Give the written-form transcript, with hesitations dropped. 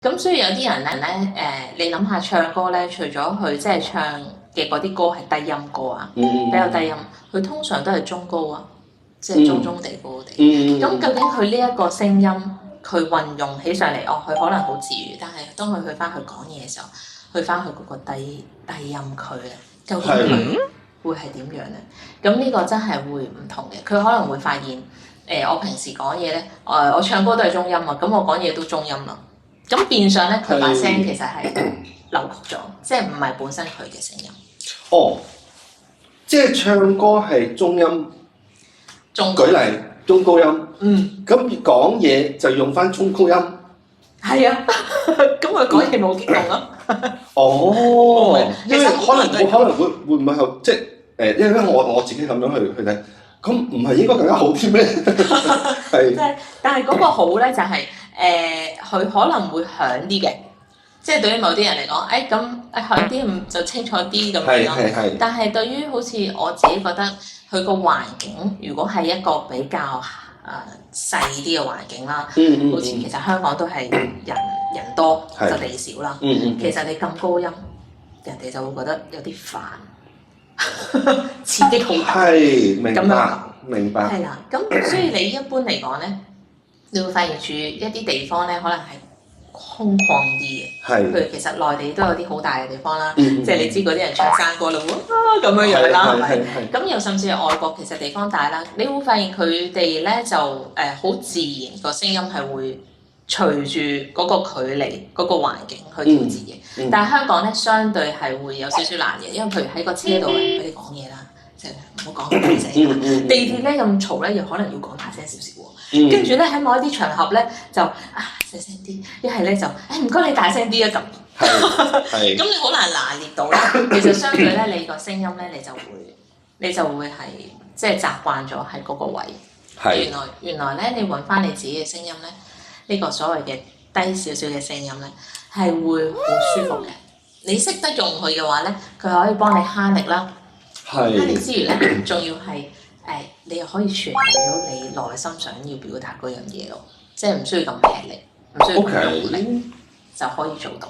咁所以有啲人咧，你諗下唱歌咧，除咗佢即係唱嘅嗰啲歌係低音歌啊，比較低音，佢通常都係中高啊，即係中中地高地。咁究竟佢呢一個聲音，佢運用起上嚟，佢可能好治愈，但係當佢去翻佢講嘢嘅時候，去翻佢嗰個低音區咧，究竟佢會係點樣咧？咁呢個真係會唔同嘅，佢可能會發現，我平時講嘢咧，我唱歌都係中音啊，咁我講嘢都中音啦。咁變相咧，佢把聲其實係扭曲咗，即係唔係本身佢嘅聲音。哦，即係唱歌係中音，舉例中高音。咁講嘢就用翻中高音。係啊，咁佢講嘢冇激動咯。因為可能會唔會係即係因為我自己咁樣去睇，咁唔係應該更加好啲咩？係。但係嗰個好咧就係佢可能會響啲嘅，即係對於某啲人嚟講，咁響啲就清楚啲咁樣咯。但係對於好似我自己覺得，佢個環境如果係一個比較細啲嘅環境啦，好似其實香港都係人多就地少啦。其實你咁高音，人哋就會覺得有啲煩，刺激好大。係，明白。係啦，咁所以你一般嚟講咧，你會發現住一啲地方咧，可能係空曠啲嘅。譬如其實內地都有啲好大嘅地方啦，即係你知嗰啲人唱山歌啦，咁樣樣啦，係咪？咁又甚至係外國，其實地方大啦，你會發現佢哋咧就好自然個聲音係會隨住嗰個距離、嗰個環境去調節嘅。但係香港咧，相對係會有少少難嘅，因為譬如喺個車度俾你講嘢啦。即係唔好講咁大聲。地鐵咧咁嘈咧，又可能要講大聲少少喎。跟住咧喺某一啲場合咧，就細聲啲；一係咧就唔該你大聲啲啊咁。咁你好難拿捏到啦。其實相對咧，你個聲音咧，你就會係即係習慣咗喺嗰個位。原來咧，你揾翻你自己嘅聲音咧，呢個所謂嘅低少少嘅聲音咧，係會好舒服嘅。你識得用佢嘅話咧，佢可以幫你慳力啦。慳力之餘咧，仲要係你又可以傳遞到你內心想要表達嗰樣嘢咯，即係唔需要咁吃力，唔需要咁用力就可以做到。